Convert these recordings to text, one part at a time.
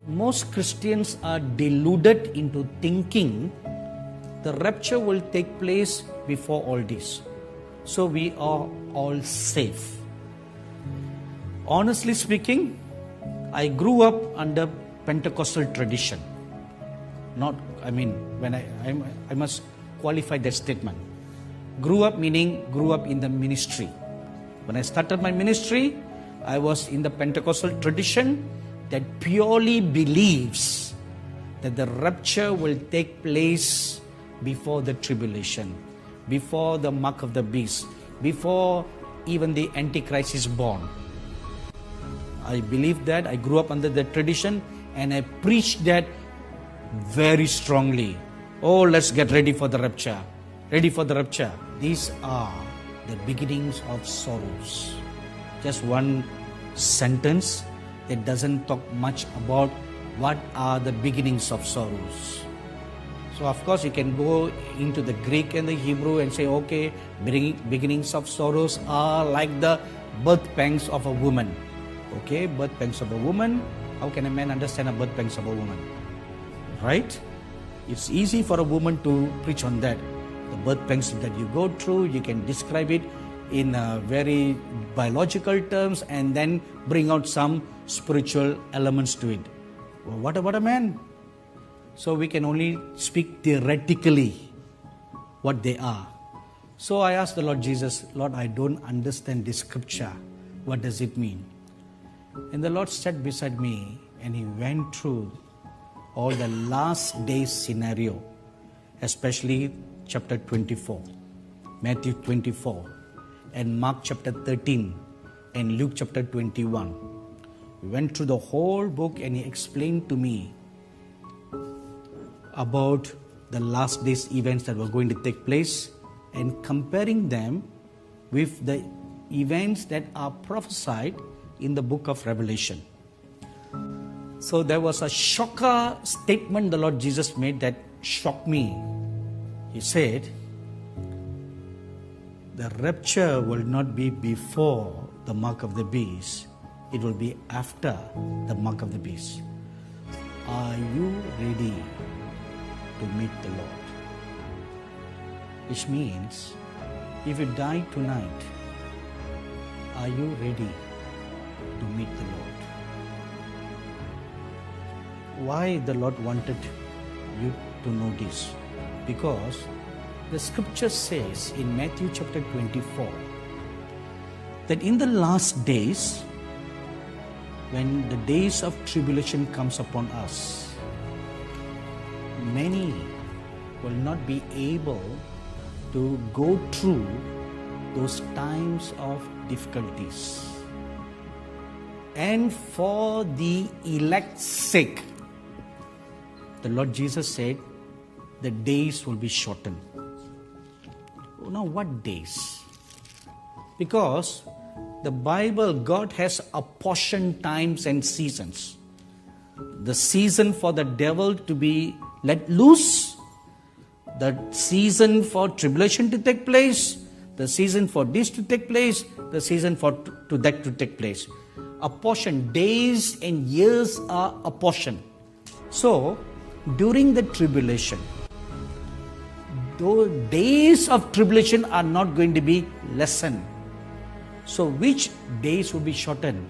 most Christians are deluded into thinking the rapture will take place before all this. So we are all safe. Honestly speaking, I grew up under Pentecostal tradition. I must qualify that statement. Grew up meaning grew up in the ministry. When I started my ministry, I was in the Pentecostal tradition that purely believes that the rapture will take place before the tribulation, before the mark of the beast, before even the Antichrist is born. I believe that. I grew up under that tradition and I preached that very strongly. Oh, let's get ready for the rapture. Ready for the rapture. These are the beginnings of sorrows. Just one sentence that doesn't talk much about what are the beginnings of sorrows. So of course you can go into the Greek and the Hebrew and say, okay, beginnings of sorrows are like the birth pangs of a woman. Okay, birth pangs of a woman. How can a man understand the birth pangs of a woman? Right? It's easy for a woman to preach on that. The birth pangs that you go through, you can describe it in very biological terms and then bring out some spiritual elements to it. Well, what about a man? So we can only speak theoretically what they are. So I asked the Lord Jesus, Lord, I don't understand this scripture. What does it mean? And the Lord sat beside me and He went through all the last days scenario, especially chapter 24, Matthew 24, and Mark chapter 13, and Luke chapter 21. We went through the whole book and He explained to me about the last days events that were going to take place and comparing them with the events that are prophesied in the book of Revelation. So there was a shocker statement the Lord Jesus made that shocked me. He said, the rapture will not be before the mark of the beast. It will be after the mark of the beast. Are you ready to meet the Lord? Which means, if you die tonight, are you ready to meet the Lord? Why the Lord wanted you to know this? Because the scripture says in Matthew chapter 24 that in the last days, when the days of tribulation comes upon us, many will not be able to go through those times of difficulties. And for the elect's sake, the Lord Jesus said, the days will be shortened. Now, what days? Because the Bible, God has apportioned times and seasons. The season for the devil to be let loose, the season for tribulation to take place, the season for this to take place, the season for that to take place. Apportioned, days and years are apportioned. So, during the tribulation, those days of tribulation are not going to be lessened. So which days will be shortened?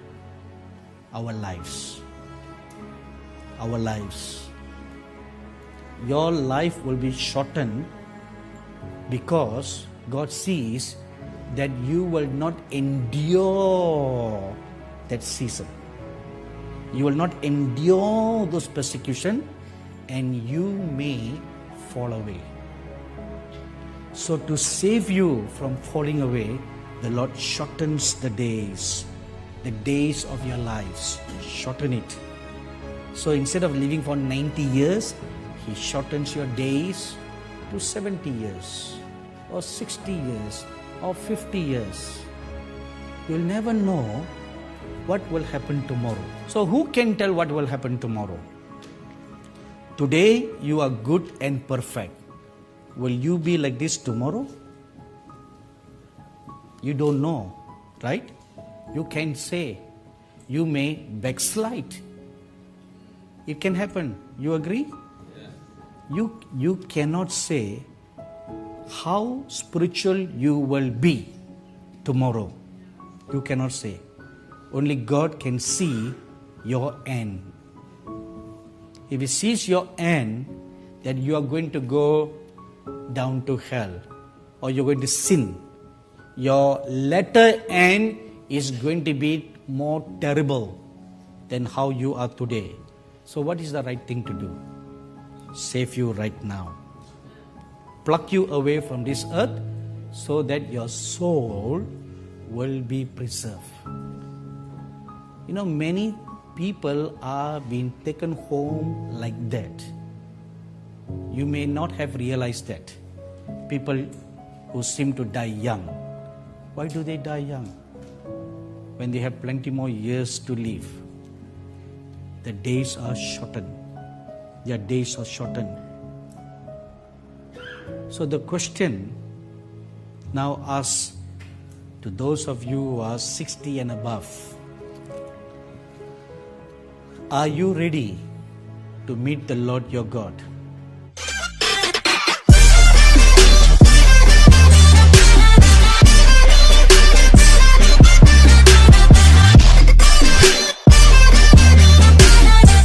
Our lives. Our lives. Your life will be shortened because God sees that you will not endure that season. You will not endure those persecution and you may fall away. So to save you from falling away, the Lord shortens the days of your lives. Shorten it. So instead of living for 90 years, He shortens your days to 70 years or 60 years or 50 years. You'll never know what will happen tomorrow. So who can tell what will happen tomorrow? Today you are good and perfect. Will you be like this tomorrow? You don't know, right? You can say. You may backslide. It can happen. You agree? You cannot say how spiritual you will be tomorrow. You cannot say. Only God can see your end. If He sees your end, that you are going to go down to hell or you're going to sin, your latter end is going to be more terrible than how you are today. So what is the right thing to do? Save you right now. Pluck you away from this earth so that your soul will be preserved. You know, many people are being taken home like that. You may not have realized that. People who seem to die young. Why do they die young? When they have plenty more years to live. The days are shortened. Their days are shortened. So the question now asks to those of you who are 60 and above, are you ready to meet the Lord your God?